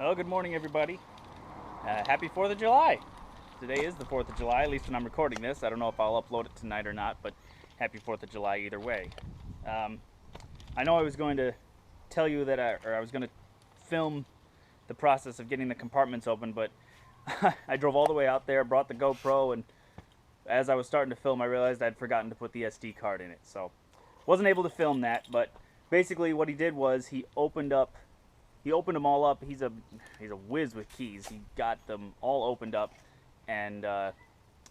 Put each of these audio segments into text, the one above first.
Well, good morning, everybody. Happy 4th of July. Today is the 4th of July, at least when I'm recording this. I don't know if I'll upload it tonight or not, but happy 4th of July either way. I know I was going to tell you that I was going to film the process of getting the compartments open, but I drove all the way out there, brought the GoPro, and as I was starting to film, I realized I'd forgotten to put the SD card in it. So wasn't able to film that, but basically what he did was he opened them all up. He's a whiz with keys. He got them all opened up, and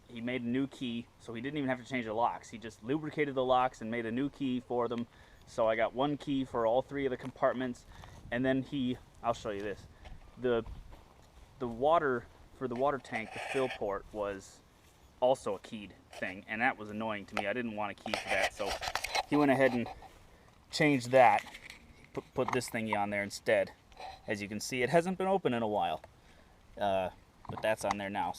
he made a new key, so he didn't even have to change the locks. He just lubricated the locks and made a new key for them. So I got one key for all three of the compartments, and then I'll show you this. The water for the water tank, the fill port, was also a keyed thing, and that was annoying to me. I didn't want a key for that, so he went ahead and changed that. Put this thingy on there instead. As you can see, it hasn't been open in a while, but that's on there now.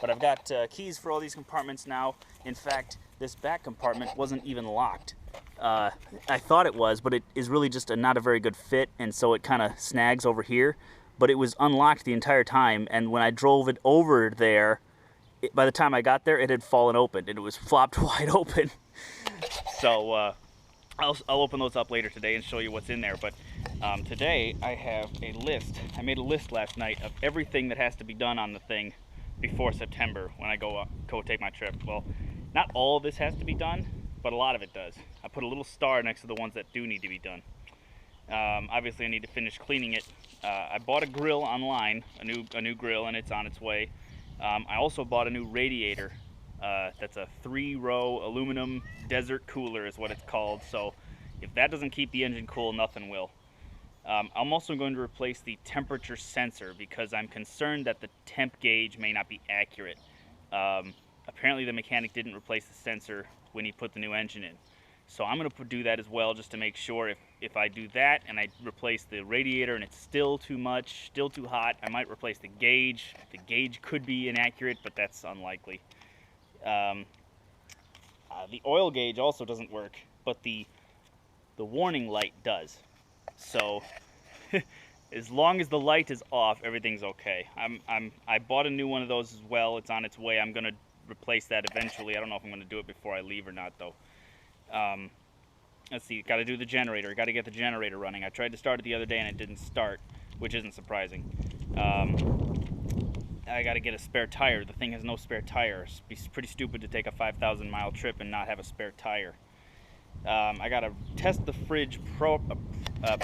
But I've got keys for all these compartments now. In fact, this back compartment wasn't even locked. I thought it was, but it is really just not a very good fit, and so it kind of snags over here. But it was unlocked the entire time, and when I drove it over there, by the time I got there, it had fallen open, and it was flopped wide open. So I'll open those up later today and show you what's in there. But today I have a list. I made a list last night of everything that has to be done on the thing before September when I go take my trip. Well, not all of this has to be done, but a lot of it does. I put a little star next to the ones that do need to be done. Obviously I need to finish cleaning it. I bought a grill online, a new grill, and it's on its way. I also bought a new radiator. That's a 3-row aluminum desert cooler is what it's called. So if that doesn't keep the engine cool, nothing will. I'm also going to replace the temperature sensor because I'm concerned that the temp gauge may not be accurate. Apparently the mechanic didn't replace the sensor when he put the new engine in. So I'm going to do that as well, just to make sure. If I do that and I replace the radiator and it's still too much, still too hot, I might replace the gauge. The gauge could be inaccurate, but that's unlikely. The oil gauge also doesn't work, but the warning light does. So as long as the light is off, everything's okay. I bought a new one of those as well. It's on its way. I'm going to replace that eventually. I don't know if I'm going to do it before I leave or not, though. Let's see, got to do the generator. Got to get the generator running. I tried to start it the other day and it didn't start, which isn't surprising. I got to get a spare tire. The thing has no spare tire. It's pretty stupid to take a 5,000 mile trip and not have a spare tire. I got to test the fridge I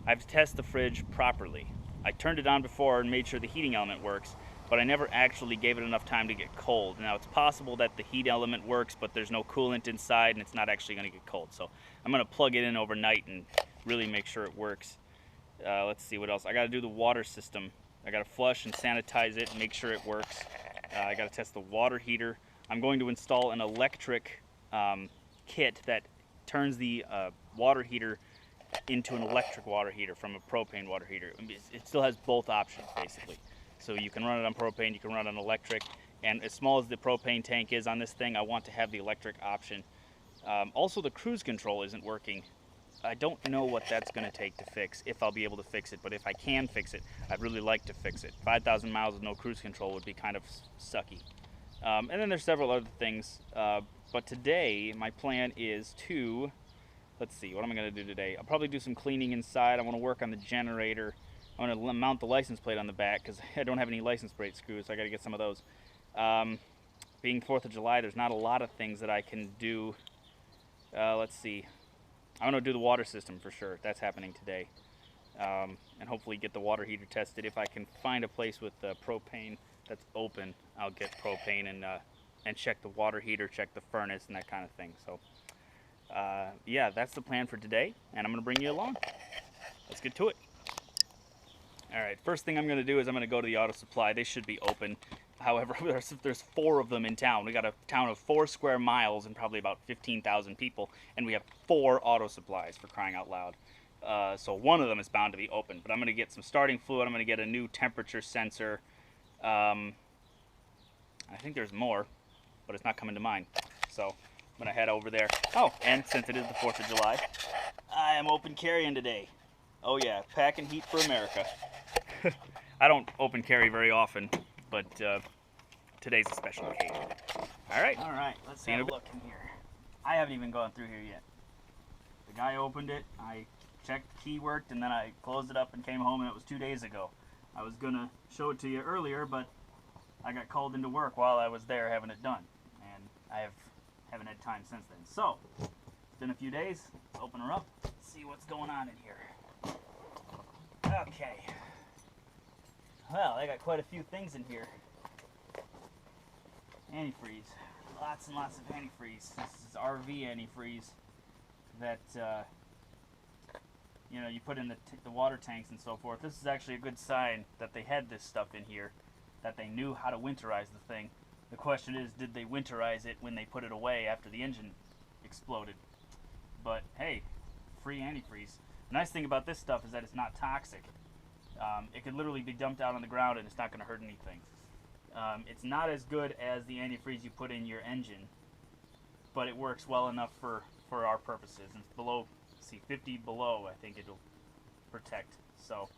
have to test the fridge properly. I turned it on before and made sure the heating element works, but I never actually gave it enough time to get cold. Now, it's possible that the heat element works, but there's no coolant inside and it's not actually going to get cold. So I'm going to plug it in overnight and really make sure it works. Let's see what else. I got to do the water system. I got to flush and sanitize it and make sure it works. I got to test the water heater. I'm going to install an electric kit that turns the water heater into an electric water heater from a propane water heater. It still has both options, basically. So you can run it on propane, you can run it on electric, and as small as the propane tank is on this thing, I want to have the electric option. Also, the cruise control isn't working. I don't know what that's going to take to fix, if I'll be able to fix it, but if I can fix it, I'd really like to fix it. 5,000 miles with no cruise control would be kind of sucky. And then there's several other things, but today my plan is to, let's see, what am I going to do today? I'll probably do some cleaning inside. I want to work on the generator. I want to mount the license plate on the back because I don't have any license plate screws, so I got to get some of those. Being 4th of July, there's not a lot of things that I can do. Let's see. I want to do the water system for sure. That's happening today. And hopefully get the water heater tested. If I can find a place with propane that's open, I'll get propane and check the water heater, check the furnace, and that kind of thing. So, yeah, that's the plan for today, and I'm going to bring you along. Let's get to it. All right, first thing I'm going to do is I'm going to go to the auto supply. They should be open. However, there's 4 of them in town. We got a town of 4 square miles and probably about 15,000 people, and we have 4 auto supplies, for crying out loud. So one of them is bound to be open. But I'm going to get some starting fluid. I'm going to get a new temperature sensor. I think there's more, but it's not coming to mind. So I'm going to head over there. Oh, and since it is the 4th of July, I am open carrying today. Oh yeah, packing heat for America. I don't open carry very often, but today's a special occasion. All right, let's have a look in here. I haven't even gone through here yet. The guy opened it, I checked the key worked, and then I closed it up and came home, and it was 2 days ago. I was gonna show it to you earlier, but I got called into work while I was there having it done, and I haven't had time since then. So, it's been a few days. Let's open her up, see what's going on in here. Okay. Well, I got quite a few things in here. Antifreeze. Lots and lots of antifreeze. This is RV antifreeze that you know, you put in the water tanks and so forth. This is actually a good sign that they had this stuff in here, that they knew how to winterize the thing. The question is, did they winterize it when they put it away after the engine exploded? But hey, free antifreeze. The nice thing about this stuff is that it's not toxic. It could literally be dumped out on the ground and it's not going to hurt anything. It's not as good as the antifreeze you put in your engine, but it works well enough for our purposes. And it's below, see, 50 below, I think it'll protect. So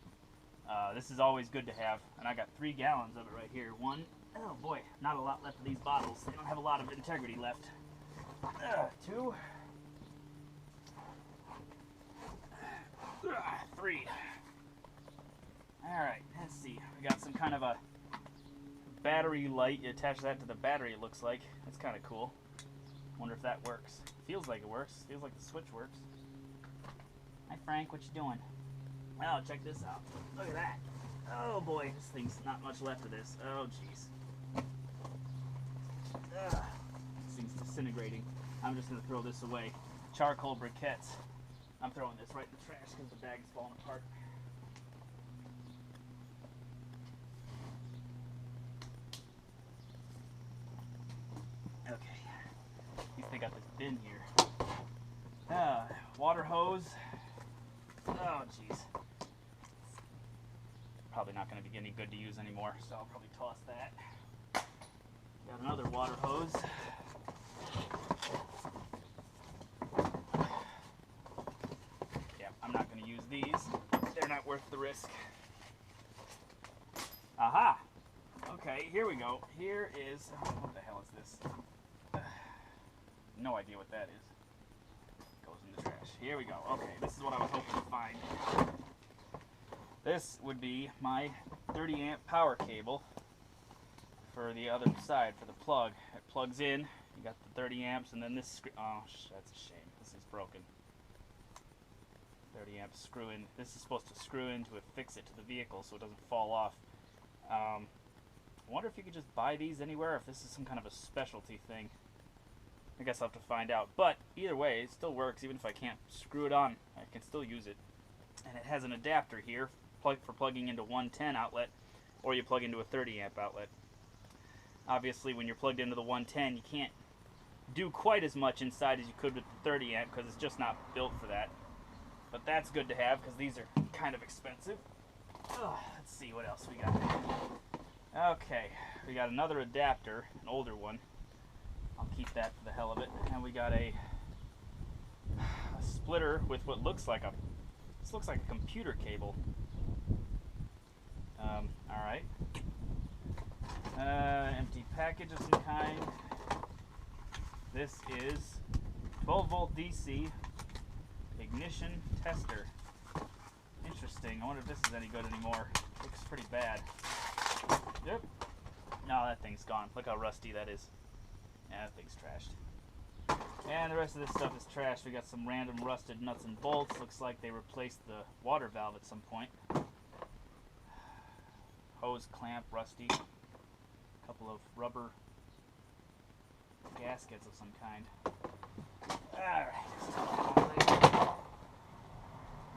this is always good to have. And I got 3 gallons of it right here. One, oh boy, not a lot left of these bottles. They don't have a lot of integrity left. 2, 3. Alright, let's see. We got some kind of a battery light. You attach that to the battery, it looks like. That's kind of cool. Wonder if that works. Feels like it works. Feels like the switch works. Hi Frank, what you doing? Well, check this out. Look at that. Oh boy, this thing's not much left of this. Oh jeez. This thing's disintegrating. I'm just going to throw this away. Charcoal briquettes. I'm throwing this right in the trash because the bag's falling apart. Okay, at least they got this bin here. Water hose. Oh, jeez. Probably not going to be any good to use anymore, so I'll probably toss that. Got another water hose. Yeah, I'm not going to use these. They're not worth the risk. Aha! Okay, here we go. Here is, what the hell is this? No idea what that is. Goes in the trash. Here we go. Okay, this is what I was hoping to find. This would be my 30 amp power cable for the other side, for the plug. It plugs in, you got the 30 amps, and then this, oh, that's a shame. This is broken. 30 amp screw in. This is supposed to screw in to affix it to the vehicle so it doesn't fall off. I wonder if you could just buy these anywhere, or if this is some kind of a specialty thing. I guess I'll have to find out. But either way, it still works. Even if I can't screw it on, I can still use it. And it has an adapter here for plugging into 110 outlet, or you plug into a 30 amp outlet. Obviously, when you're plugged into the 110, you can't do quite as much inside as you could with the 30 amp because it's just not built for that. But that's good to have because these are kind of expensive. Let's see what else we got. Okay, we got another adapter, an older one. I'll keep that for the hell of it. And we got a splitter with what looks like a, this looks like a computer cable. Alright. Empty package of some kind. This is 12 volt DC ignition tester. Interesting. I wonder if this is any good anymore. Looks pretty bad. Yep. No, that thing's gone. Look how rusty that is. Yeah, that thing's trashed. And the rest of this stuff is trashed. We got some random rusted nuts and bolts. Looks like they replaced the water valve at some point. Hose clamp, rusty. A couple of rubber gaskets of some kind. Alright.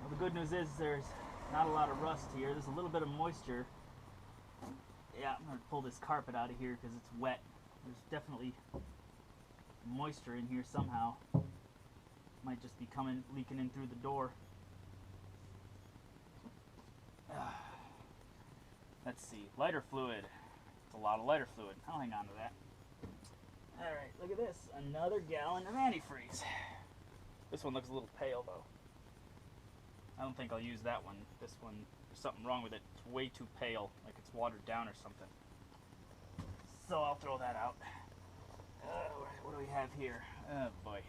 Well, the good news is there's not a lot of rust here. There's a little bit of moisture. Yeah, I'm going to pull this carpet out of here because it's wet. There's definitely moisture in here somehow. Might just be leaking in through the door. Let's see, lighter fluid. It's a lot of lighter fluid. I'll hang on to that. Alright, look at this. Another gallon of antifreeze. This one looks a little pale though. I don't think I'll use that one. This one, there's something wrong with it. It's way too pale, like it's watered down or something. So I'll throw that out. What do we have here? Oh boy.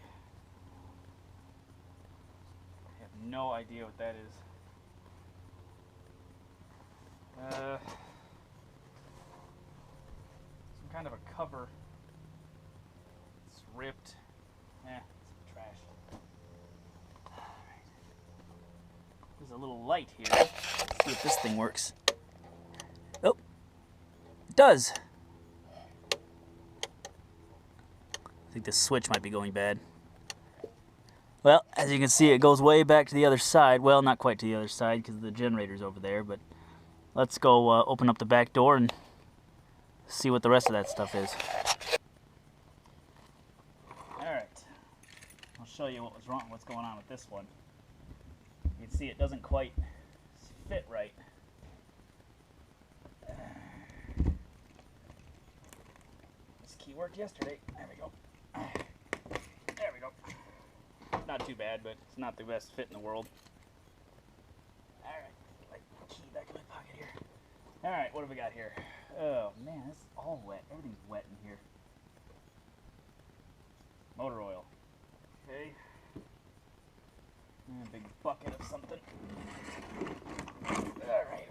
I have no idea what that is. Some kind of a cover. It's ripped. It's trash. Alright. There's a little light here. Let's see if this thing works. Oh, it does. I think the switch might be going bad. Well, as you can see, it goes way back to the other side. Well, not quite to the other side because the generator's over there, but let's go open up the back door and see what the rest of that stuff is. Alright, I'll show you what was wrong, what's going on with this one. You can see it doesn't quite fit right. This key worked yesterday. There we go. There we go. Not too bad, but it's not the best fit in the world. Alright, like key back in my pocket here. Alright, what have we got here? Oh man, this is all wet. Everything's wet in here. Motor oil. Okay. And a big bucket of something. Alright,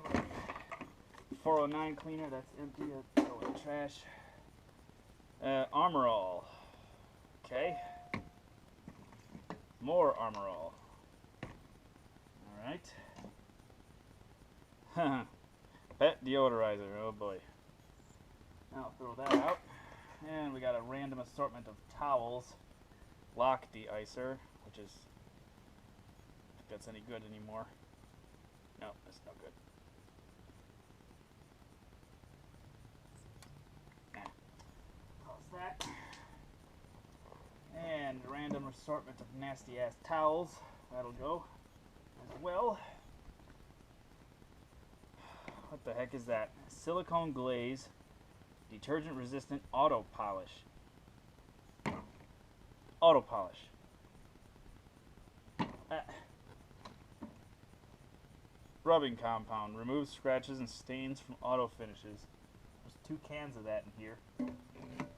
409 cleaner, that's empty. That's throw in the trash. Armor all. Okay. More armor all. Alright. Pet deodorizer, oh boy. Now I'll throw that out. And we got a random assortment of towels. Lock de-icer, which is, if that's any good anymore. No, that's no good. Nah. Close that. And a random assortment of nasty ass towels. That'll go as well. What the heck is that? Silicone glaze, detergent resistant auto polish. Auto polish. Rubbing compound. Removes scratches and stains from auto finishes. There's 2 cans of that in here.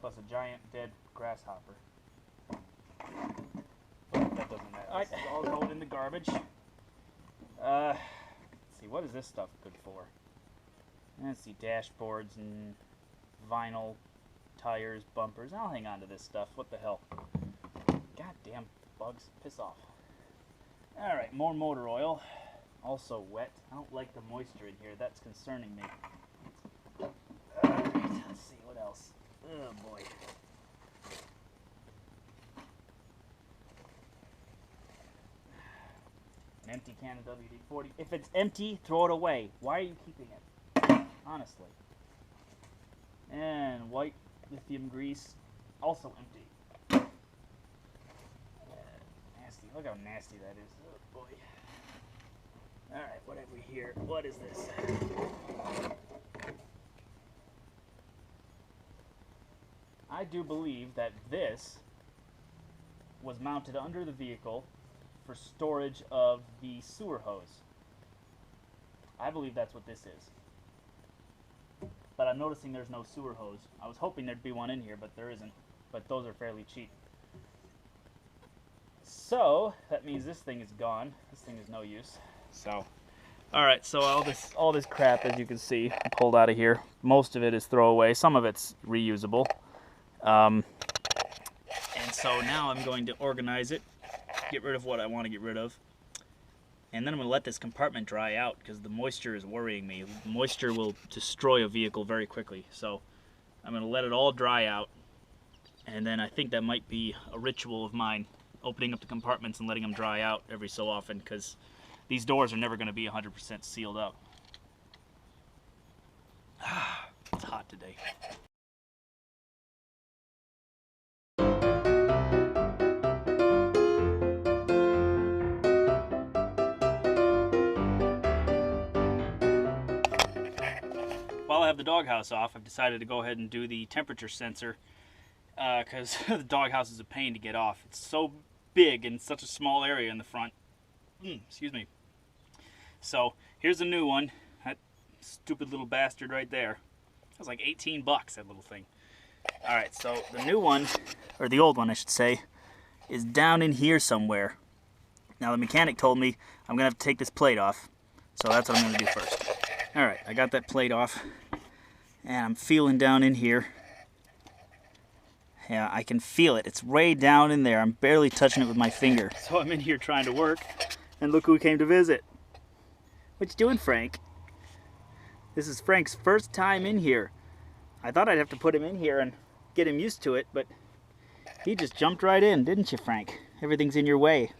Plus a giant dead grasshopper. But that doesn't matter. Alright, all going in the garbage. Let's see, what is this stuff good for? Let's see, dashboards and vinyl, tires, bumpers. I'll hang on to this stuff. What the hell? Goddamn bugs. Piss off. Alright, more motor oil. Also wet. I don't like the moisture in here. That's concerning me. Alright, let's see, what else? Oh boy. An empty can of WD-40. If it's empty, throw it away. Why are you keeping it? Honestly. And white lithium grease, also empty. Nasty. Look how nasty that is. Oh boy. Alright, what have we here? What is this? I do believe that this was mounted under the vehicle for storage of the sewer hose. I believe that's what this is. But I'm noticing there's no sewer hose. I was hoping there'd be one in here, but there isn't. But those are fairly cheap. So, that means this thing is gone. This thing is no use. So, alright, so all this crap, as you can see, I pulled out of here. Most of it is throwaway. Some of it's reusable. And so now I'm going to organize it, get rid of what I want to get rid of. And then I'm going to let this compartment dry out because the moisture is worrying me. Moisture will destroy a vehicle very quickly. So I'm going to let it all dry out. And then I think that might be a ritual of mine, opening up the compartments and letting them dry out every so often, because these doors are never going to be 100% sealed up. It's hot today. While I have the doghouse off, I've decided to go ahead and do the temperature sensor because the doghouse is a pain to get off. It's so big in such a small area in the front. Excuse me. So here's a new one. That stupid little bastard right there. That was like 18 bucks, that little thing. All right, so the new one, or the old one I should say, is down in here somewhere. Now the mechanic told me I'm gonna have to take this plate off, so that's what I'm gonna do first. All right, I got that plate off, and I'm feeling down in here. Yeah, I can feel it. It's way down in there. I'm barely touching it with my finger. So I'm in here trying to work, and look who came to visit. What you doing, Frank? This is Frank's first time in here. I thought I'd have to put him in here and get him used to it, but he just jumped right in, didn't you, Frank? Everything's in your way.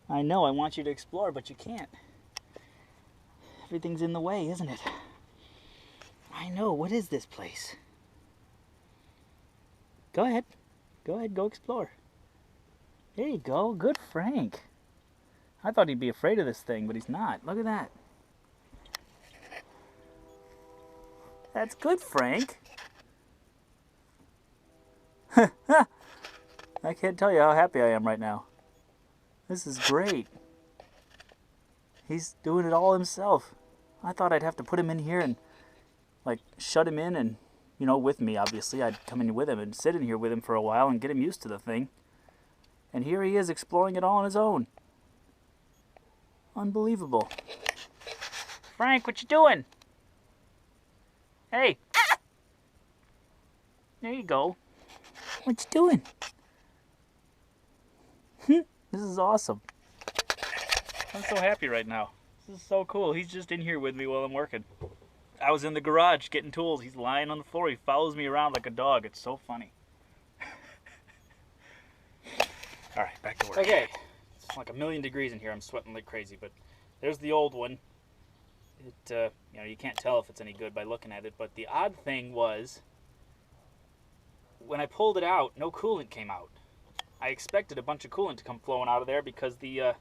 I know, I want you to explore, but you can't. Everything's in the way, isn't it? I know, what is this place? Go ahead, go explore. There you go, good Frank. I thought he'd be afraid of this thing, but he's not. Look at that. That's good, Frank. I can't tell you how happy I am right now. This is great. He's doing it all himself. I thought I'd have to put him in here and, like, shut him in and, you know, with me, obviously. I'd come in with him and sit in here with him for a while and get him used to the thing. And here he is exploring it all on his own. Unbelievable. Frank, what you doing? Hey. There you go. What you doing? This is awesome. I'm so happy right now. This is so cool. He's just in here with me while I'm working. I was in the garage getting tools. He's lying on the floor. He follows me around like a dog. It's so funny. All right, back to work. Okay. It's like 1,000,000 degrees in here. I'm sweating like crazy, but there's the old one. It, you know, you can't tell if it's any good by looking at it, but the odd thing was when I pulled it out, no coolant came out. I expected a bunch of coolant to come flowing out of there because the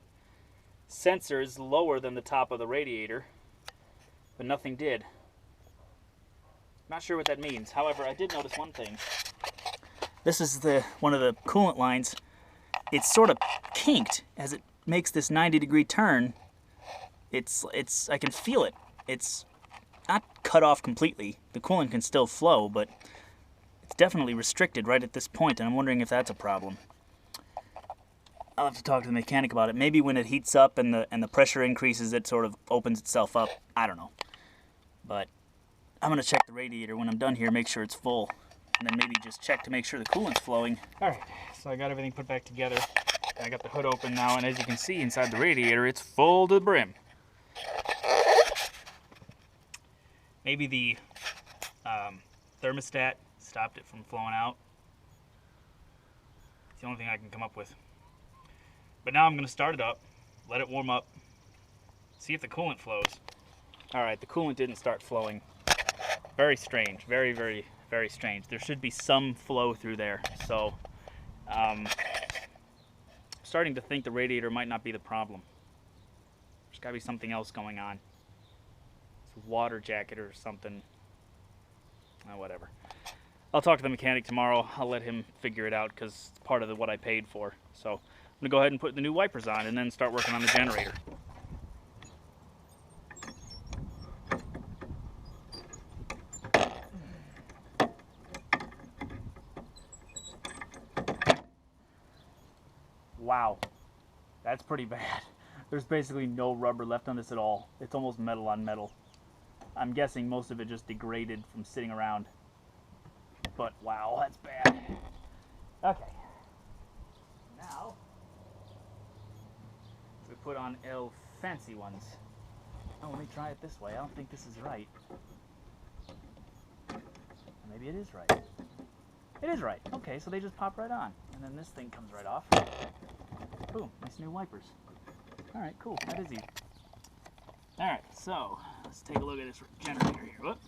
sensor is lower than the top of the radiator, but nothing did. Not sure what that means. However, I did notice one thing. This is one of the coolant lines. It's sort of kinked as it makes this 90-degree turn. I can feel it. It's not cut off completely. The coolant can still flow, but it's definitely restricted right at this point, and I'm wondering if that's a problem. I'll have to talk to the mechanic about it. Maybe when it heats up and the pressure increases, it sort of opens itself up. I don't know. But I'm going to check the radiator when I'm done here, make sure it's full, and then maybe just check to make sure the coolant's flowing. All right, so I got everything put back together. I got the hood open now, and as you can see inside the radiator, it's full to the brim. Maybe the thermostat stopped it from flowing out. It's the only thing I can come up with. But now I'm going to start it up, let it warm up, see if the coolant flows. All right, the coolant didn't start flowing. Very strange, very, very, very strange. There should be some flow through there. So, starting to think the radiator might not be the problem. There's got to be something else going on. It's a water jacket or something. Whatever. I'll talk to the mechanic tomorrow. I'll let him figure it out because it's part of what I paid for. So I'm going to go ahead and put the new wipers on and then start working on the generator. Wow, that's pretty bad. There's basically no rubber left on this at all. It's almost metal on metal. I'm guessing most of it just degraded from sitting around. But wow, that's bad. Okay. Now, we put on fancy ones. Oh, let me try it this way. I don't think this is right. Maybe it is right. It is right. Okay, so they just pop right on. And then this thing comes right off. Boom, nice new wipers. Alright, cool. That is easy. Alright, so let's take a look at this generator here. Whoop.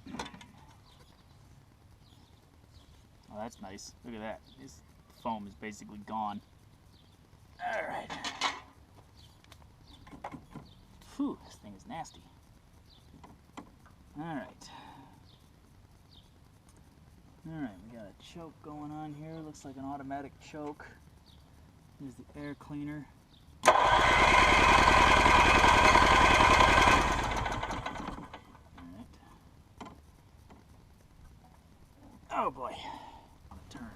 Oh, that's nice. Look at that. This foam is basically gone. Alright. Phew, this thing is nasty. Alright. Alright, we got a choke going on here. Looks like an automatic choke. Here's the air cleaner. Oh boy. On a turn.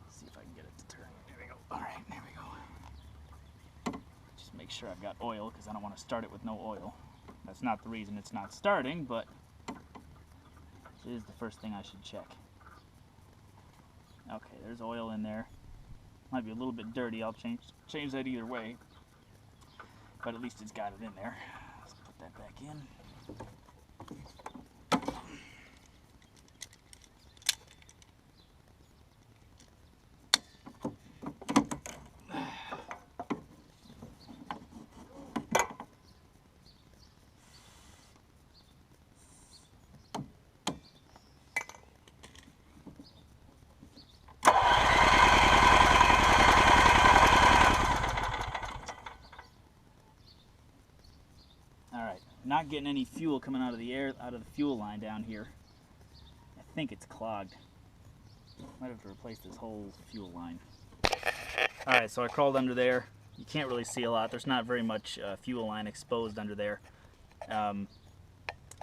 See if I can get it to turn. There we go. Alright, there we go. Just make sure I've got oil because I don't want to start it with no oil. That's not the reason it's not starting, but it is the first thing I should check. Okay, there's oil in there. Might be a little bit dirty. I'll change that either way. But at least it's got it in there. Let's put that back in. Not getting any fuel coming out of the fuel line down here. I think it's clogged. Might have to replace this whole fuel line. Alright, so I crawled under there. You can't really see a lot. There's not very much fuel line exposed under there. I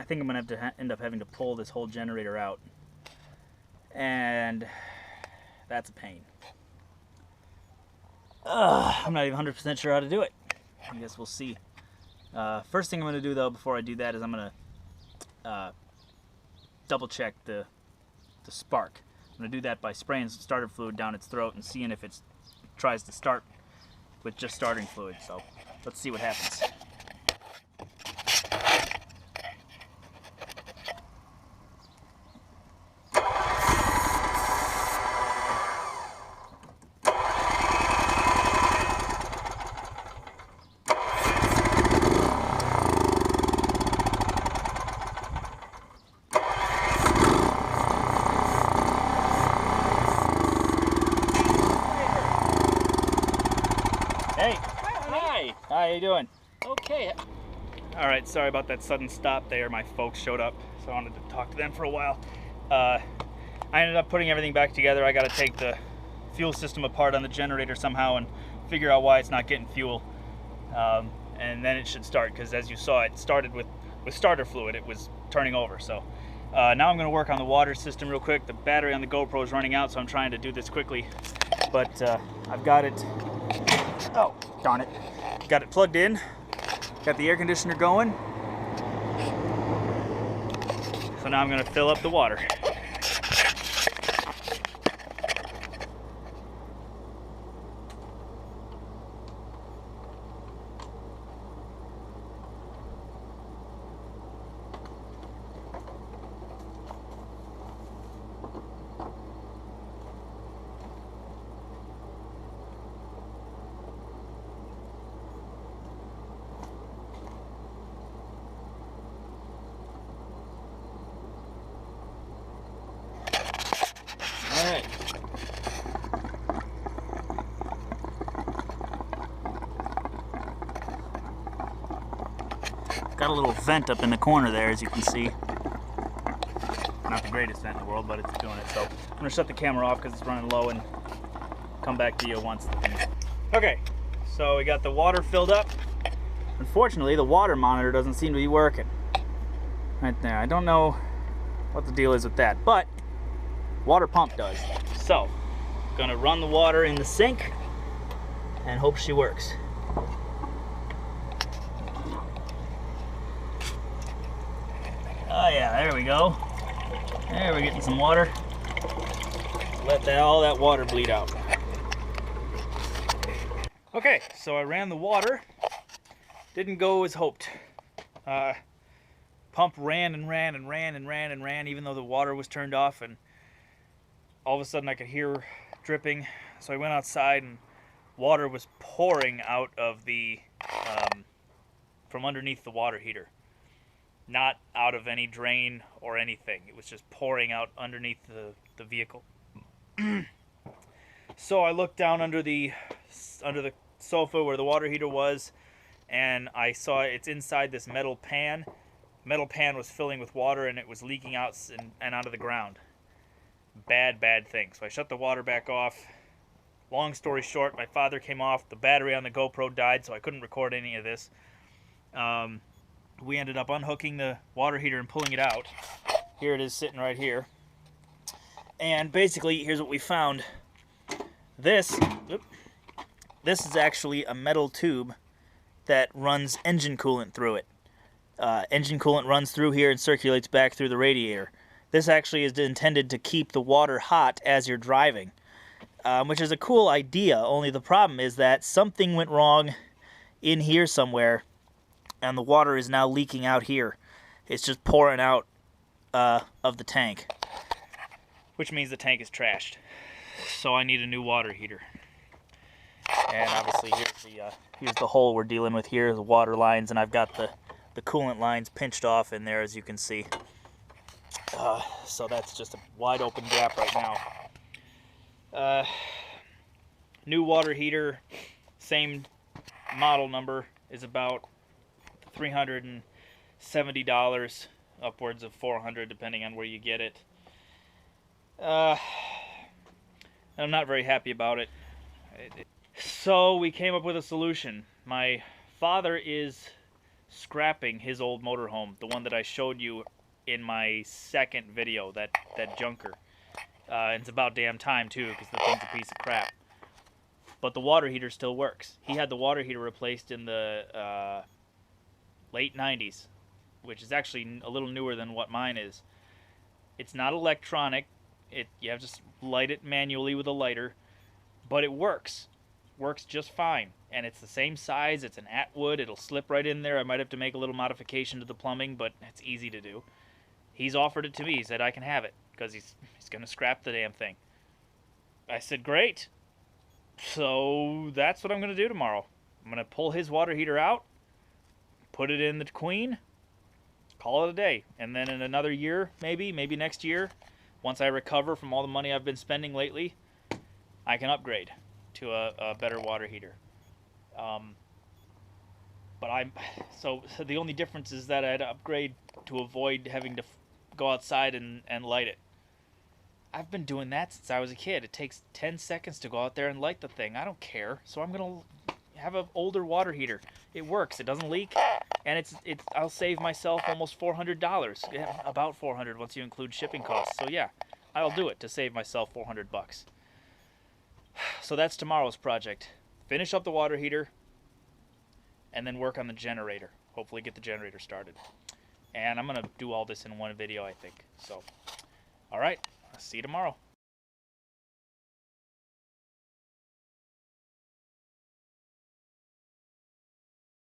think I'm going to have to end up having to pull this whole generator out. And that's a pain. I'm not even 100% sure how to do it. I guess we'll see. First thing I'm going to do though before I do that is I'm going to double check the spark. I'm going to do that by spraying some starter fluid down its throat and seeing if it tries to start with just starting fluid. So let's see what happens. Hey. Hi. How you doing? Okay. All right, sorry about that sudden stop there. My folks showed up, so I wanted to talk to them for a while. I ended up putting everything back together. I got to take the fuel system apart on the generator somehow and figure out why it's not getting fuel. And then it should start, because as you saw, it started with starter fluid. It was turning over. So now I'm going to work on the water system real quick. The battery on the GoPro is running out, so I'm trying to do this quickly. But I've got it. Oh, darn it. Got it plugged in. Got the air conditioner going. So now I'm going to fill up the water. All right. Got a little vent up in the corner there, as you can see. Not the greatest vent in the world, but it's doing it. So I'm gonna shut the camera off because it's running low and come back to you once the thing. Okay, so we got the water filled up. Unfortunately, the water monitor doesn't seem to be working. Right there. I don't know what the deal is with that, but water pump does. So, gonna run the water in the sink and hope she works. Oh yeah, there we go. There, we're getting some water. Let all that water bleed out. Okay, so I ran the water. Didn't go as hoped. Pump ran and ran and ran and ran and ran, even though the water was turned off, and all of a sudden I could hear dripping. So I went outside and water was pouring out of the from underneath the water heater. Not out of any drain or anything. It was just pouring out underneath the vehicle. So I looked down under the sofa where the water heater was, and I saw it's inside this metal pan. The metal pan was filling with water, and it was leaking out and out of the ground. Bad thing. So I shut the water back off. Long story short, my father came off. The battery on the GoPro died, so I couldn't record any of this. we ended up unhooking the water heater and pulling it out. Here it is sitting right here. And basically, here's what we found. This is actually a metal tube that runs engine coolant through it. Engine coolant runs through here and circulates back through the radiator. This actually is intended to keep the water hot as you're driving, which is a cool idea, only the problem is that something went wrong in here somewhere, and the water is now leaking out here. It's just pouring out of the tank, which means the tank is trashed. So I need a new water heater. And obviously here's the hole we're dealing with here, the water lines, and I've got the coolant lines pinched off in there, as you can see. So that's just a wide open gap right now. New water heater, same model number, is about $370, upwards of $400 depending on where you get it. I'm not very happy about it. So we came up with a solution. My father is scrapping his old motorhome, the one that I showed you in my second video, that junker. And it's about damn time too, because the thing's a piece of crap. But the water heater still works. He had the water heater replaced in the late 90s, which is actually a little newer than what mine is. It's not electronic. You have to light it manually with a lighter, but it works. Works just fine. And it's the same size. It's an Atwood. It'll slip right in there. I might have to make a little modification to the plumbing, but it's easy to do. He's offered it to me. He said I can have it because he's going to scrap the damn thing. I said, great. So that's what I'm going to do tomorrow. I'm going to pull his water heater out, put it in the Queen, call it a day. And then in another year, maybe next year, once I recover from all the money I've been spending lately, I can upgrade to a better water heater. So the only difference is that I had to upgrade to avoid having to go outside and light it. I've been doing that since I was a kid. It takes 10 seconds to go out there and light the thing. I don't care. So I'm going to have an older water heater. It works. It doesn't leak. And I'll save myself almost $400. About $400 once you include shipping costs. So yeah, I'll do it to save myself $400. So that's tomorrow's project. Finish up the water heater and then work on the generator. Hopefully get the generator started. And I'm going to do all this in one video, I think. So, all right. See you tomorrow.